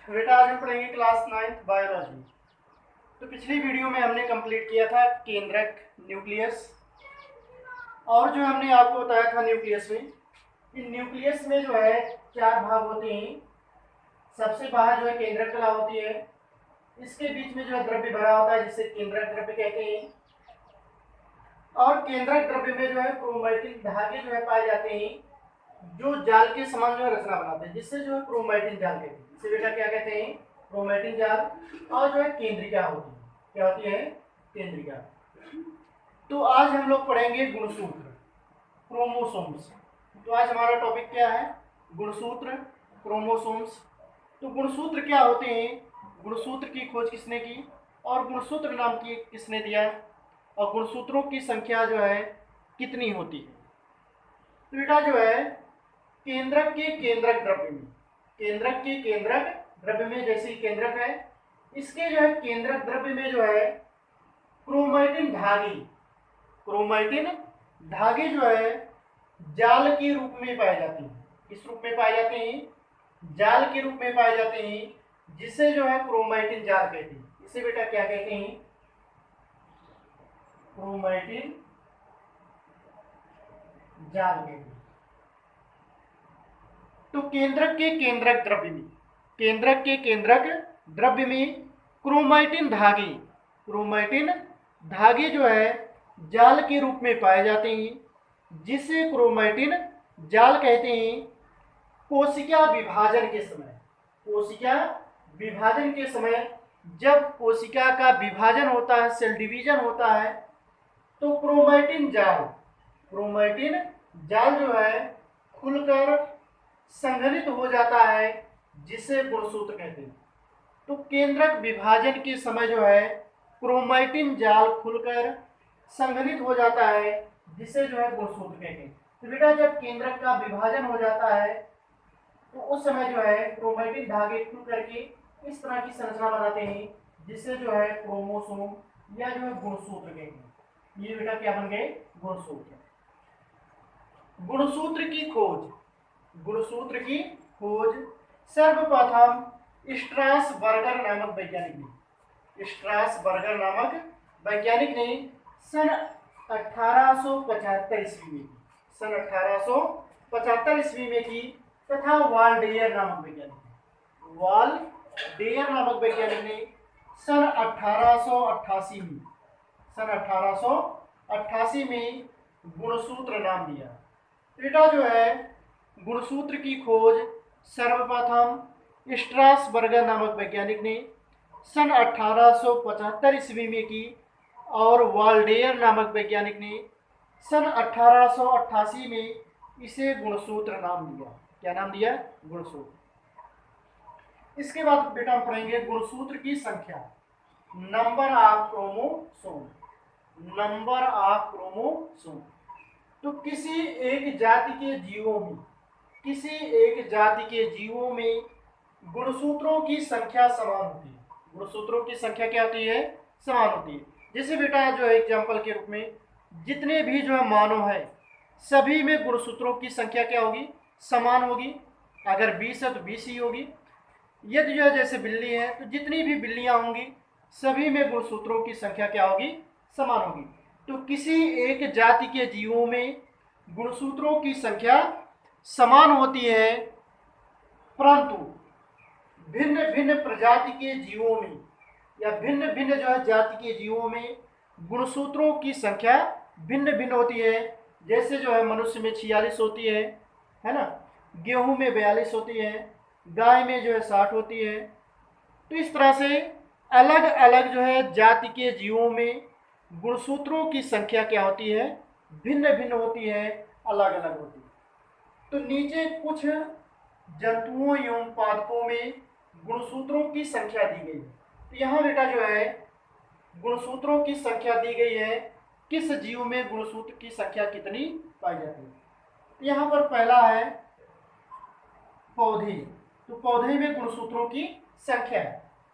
बेटा आज हम पढ़ेंगे क्लास 9th बायोलॉजी। तो पिछली वीडियो में हमने कंप्लीट किया था केंद्रक न्यूक्लियस, और जो हमने आपको बताया था न्यूक्लियस में, कि न्यूक्लियस में जो है 4 भाग होते हैं। सबसे बाहर जो है केंद्रक कला होती है, इसके बीच में जो है द्रव्य भरा होता है जिसे केंद्रक द्रव्य कहते हैं, और केंद्रक द्रव्य में जो है क्रोमैटिन धागे जो है पाए जाते हैं जो जाल के समान जो है रचना बनाते हैं, जिससे जो है क्रोमैटिन जाल कहते हैं। इसे बेटा क्या कहते हैं? क्रोमैटिन जाल। और जो है केंद्रिका होती है, क्या होती है? केंद्रिका। तो आज हम लोग पढ़ेंगे गुणसूत्र, क्रोमोसोम्स। तो आज हमारा टॉपिक क्या है? गुणसूत्र, क्रोमोसोम्स। तो गुणसूत्र क्या होते हैं, गुणसूत्र की खोज किसने की, और गुणसूत्र नाम की किसने दिया, और गुणसूत्रों की संख्या जो है कितनी होती है। तो बेटा जो है केंद्रक के केंद्रक द्रव्य में, केंद्रक के केंद्रक द्रव्य में, जैसे ही केंद्रक है, इसके जो है केंद्रक द्रव्य में जो है क्रोमैटिन धागे, क्रोमैटिन धागे जो है जाल के रूप में पाए जाते हैं। किस रूप में पाए जाते हैं? जाल के रूप में पाए जाते हैं, जिसे जो है क्रोमैटिन जाल कहते हैं। इसे बेटा क्या कहते हैं? क्रोमैटिन जाल कहते हैं। तो केंद्रक के केंद्रक द्रव्य में, केंद्रक के केंद्रक द्रव्य में क्रोमैटिन धागे, क्रोमैटिन धागे जो है जाल के रूप में पाए जाते हैं, जिसे क्रोमैटिन जाल कहते हैं। कोशिका विभाजन के समय, कोशिका विभाजन के समय जब कोशिका का विभाजन होता है, सेल डिवीजन होता है, तो क्रोमैटिन जाल, क्रोमैटिन जाल जो है खुलकर संघनित हो जाता है, जिसे गुणसूत्र कहते हैं। तो केंद्रक विभाजन के समय जो है क्रोमैटिन जाल खुलकर संघनित हो जाता है, जिसे जो है गुणसूत्र कहते हैं। तो बेटा जब केंद्रक का विभाजन हो जाता है, तो उस समय जो है क्रोमैटिन धागे खुल करके इस तरह की संरचना बनाते हैं, जिसे जो है क्रोमोसोम या जो है गुणसूत्र कहते हैं। ये बेटा क्या बन गए? गुणसूत्र। गुणसूत्र की खोज, गुणसूत्र की खोज सर्वप्रथम स्ट्रासबर्गर नामक वैज्ञानिक ने, स्ट्रासबर्गर नामक वैज्ञानिक ने सन 1875 ईस्वी में, सन 1875 ईस्वी में की, तथा वाल्डेयर नामक वैज्ञानिक, वाल्डेयर नामक वैज्ञानिक ने सन 1888 में, सन 1888 में गुणसूत्र नाम दिया। बेटा जो है गुणसूत्र की खोज सर्वप्रथम स्ट्रासबर्गर नामक वैज्ञानिक ने सन 1875 ईस्वी में की, और वाल्डेयर नामक वैज्ञानिक ने सन 1888 में इसे गुणसूत्र नाम दिया। क्या नाम दिया? गुणसूत्र। इसके बाद बेटा हम पढ़ेंगे गुणसूत्र की संख्या, number of chromosome, number of chromosome. तो किसी एक जाति के जीवों में, किसी एक जाति के जीवों में गुणसूत्रों की संख्या समान होती है। गुणसूत्रों की संख्या क्या होती है? समान होती है। जैसे बेटा जो है एग्जाम्पल के रूप में, जितने भी जो है मानव है, सभी में गुणसूत्रों की संख्या क्या होगी? समान होगी। अगर 20 है तो 20 ही होगी। यदि जो है जैसे बिल्ली है, तो जितनी भी बिल्लियां होंगी सभी में गुणसूत्रों की संख्या क्या होगी? समान होगी। तो किसी एक जाति के जीवों में गुणसूत्रों की संख्या समान होती है, परंतु भिन्न भिन्न प्रजाति के जीवों में या भिन्न भिन्न जो है जाति के जीवों में गुणसूत्रों की संख्या भिन्न भिन्न होती है। जैसे जो है मनुष्य में 46 होती है ना, गेहूं में 42 होती है, गाय में जो है 60 होती है। तो इस तरह से अलग अलग जो है जाति के जीवों में गुणसूत्रों की संख्या क्या होती है? भिन्न भिन्न होती है, अलग अलग होती है। तो नीचे कुछ जंतुओं एवं पादपों में गुणसूत्रों की संख्या दी गई है। तो यहाँ बेटा जो है गुणसूत्रों की संख्या दी गई है, किस जीव में गुणसूत्र की संख्या कितनी पाई जाती है। तो यहाँ पर पहला है पौधे। तो पौधे में गुणसूत्रों की संख्या है,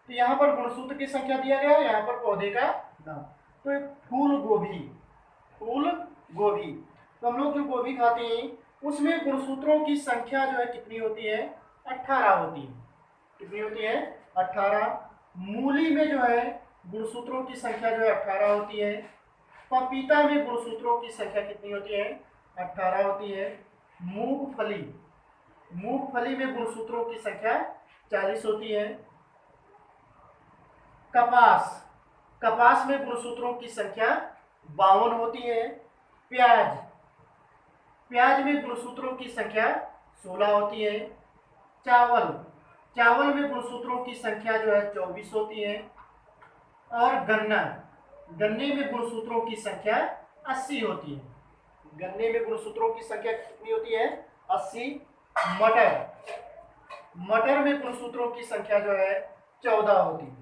तो यहाँ पर गुणसूत्र की संख्या दिया गया है, यहाँ पर पौधे का नाम। तो फूल गोभी, फूल गोभी, तो हम लोग जो गोभी खाते हैं उसमें गुणसूत्रों की संख्या जो है कितनी होती है? 18 होती है। कितनी होती है 18। मूली में जो है गुणसूत्रों की संख्या जो है 18 होती है। पपीता में गुणसूत्रों की संख्या कितनी होती है 18 होती है। मूंगफली, मूंगफली में गुणसूत्रों की संख्या 40 होती है। कपास, कपास में गुणसूत्रों की संख्या 52 होती है। प्याज, प्याज में गुणसूत्रों की संख्या 16 होती है। चावल, चावल में गुणसूत्रों की संख्या जो है 24 होती है। और गन्ना, गन्ने में गुणसूत्रों की संख्या 80 होती है। गन्ने में गुणसूत्रों की संख्या कितनी होती है 80। मटर, मटर में गुणसूत्रों की संख्या जो है 14 होती है।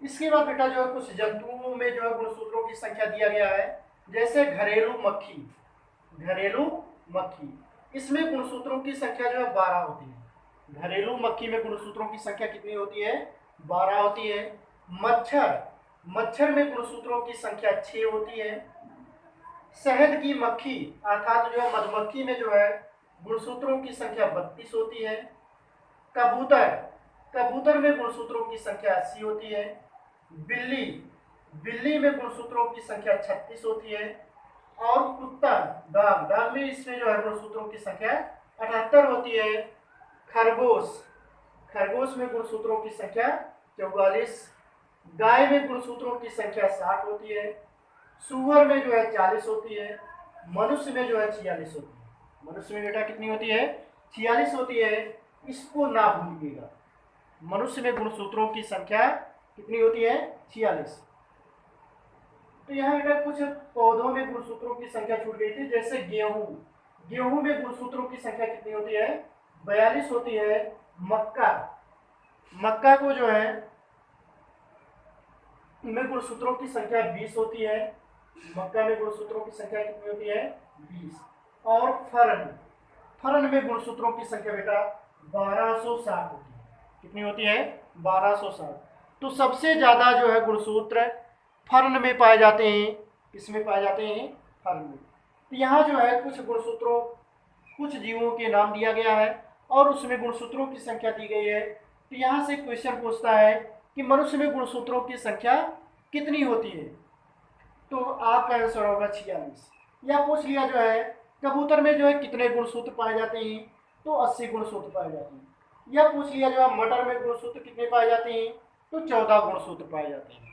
इसके बाद बेटा जो है कुछ जंतुओं में जो है गुणसूत्रों की संख्या दिया गया है, जैसे घरेलू मक्खी, घरेलू मक्खी, इसमें गुणसूत्रों की संख्या जो है 12 होती है। घरेलू मक्खी में गुणसूत्रों की संख्या कितनी होती है 12 होती है। मच्छर, मच्छर में गुणसूत्रों की संख्या 6 होती है। शहद की मक्खी अर्थात जो है मधुमक्खी में जो है गुणसूत्रों की संख्या 32 होती है। कबूतर, कबूतर में गुणसूत्रों की संख्या 80 होती है। बिल्ली, बिल्ली में गुणसूत्रों की संख्या 36 होती है। और कुत्ता, डॉग, डॉग में इसमें जो है गुणसूत्रों की संख्या 78 होती है। खरगोश, खरगोश में गुणसूत्रों की संख्या 44। गाय में गुणसूत्रों की संख्या 60 होती है। सुअर में जो है 40 होती है। मनुष्य में जो है 46 होती है। मनुष्य में बेटा कितनी होती है 46 होती है। इसको ना भूलिएगा, मनुष्य में गुणसूत्रों की संख्या कितनी होती है 46। तो यहाँ बेटा कुछ पौधों में गुणसूत्रों की संख्या छूट गई थी, जैसे गेहूं, गेहूं में गुणसूत्रों की संख्या कितनी होती है 42 होती है। मक्का, मक्का को जो है में गुणसूत्रों की संख्या 20 होती है। मक्का में गुणसूत्रों की संख्या कितनी होती है 20। और फरण, फरण में गुणसूत्रों की संख्या बेटा 1260 होती है। कितनी होती है 1260। तो सबसे ज्यादा जो है गुणसूत्र फर्ण में पाए जाते हैं। किसमें पाए जाते हैं फर्ण में। तो यहाँ जो है कुछ गुणसूत्रों, कुछ जीवों के नाम दिया गया है और उसमें गुणसूत्रों की संख्या दी गई है। तो यहाँ से क्वेश्चन पूछता है कि मनुष्य में गुणसूत्रों की संख्या कितनी होती है, तो आपका आंसर होगा 46। या पूछ लिया जो है कबूतर में जो है कितने गुणसूत्र पाए जाते हैं, तो 80 गुणसूत्र पाए जाते हैं। या पूछ लिया जो है मटर में गुणसूत्र कितने पाए जाते हैं, तो 14 गुणसूत्र पाए जाते हैं।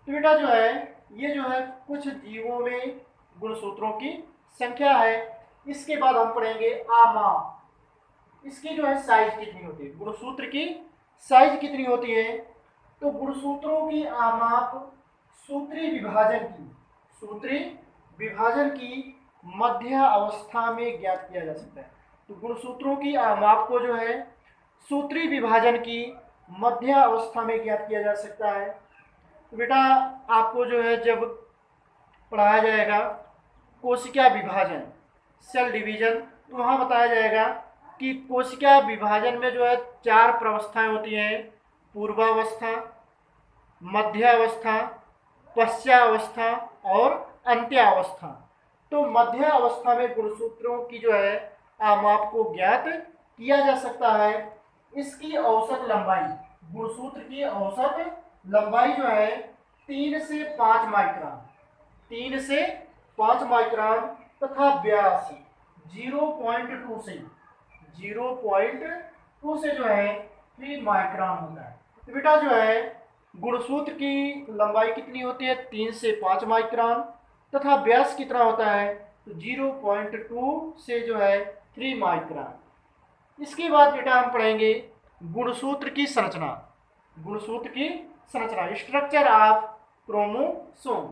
तो बेटा जो है ये जो है कुछ जीवों में गुणसूत्रों की संख्या है। इसके बाद हम पढ़ेंगे आमाप, इसकी जो है साइज कितनी होती है, गुणसूत्र की साइज कितनी होती है। तो गुणसूत्रों की आमाप सूत्री विभाजन की, सूत्री विभाजन की मध्य अवस्था में ज्ञात किया जा सकता है। तो गुणसूत्रों की आमाप को जो है सूत्री विभाजन की मध्य अवस्था में ज्ञात किया जा सकता है। तो बेटा आपको जो है जब पढ़ाया जाएगा कोशिका विभाजन, सेल डिवीजन, तो वहाँ बताया जाएगा कि कोशिका विभाजन में जो है 4 प्रवस्थाएं होती हैं, पूर्वावस्था, मध्यावस्था, पश्चावस्था और अंत्यावस्था। तो मध्य अवस्था में गुणसूत्रों की जो है आमाप को ज्ञात किया जा सकता है। इसकी औसत लंबाई, गुणसूत्र की औसत लंबाई जो है 3 से 5 माइक्रोन, 3 से 5 माइक्रोन तथा व्यास 0.2 से 0.2 से जो है 3 माइक्रोन होता है। तो बेटा जो है गुणसूत्र की लंबाई कितनी होती है 3 से 5 माइक्रोन तथा व्यास कितना होता है, तो 0.2 से जो है 3 माइक्रोन। इसके बाद बेटा हम पढ़ेंगे गुणसूत्र की संरचना, गुणसूत्र की संरचना, स्ट्रक्चर ऑफ क्रोमोसोम।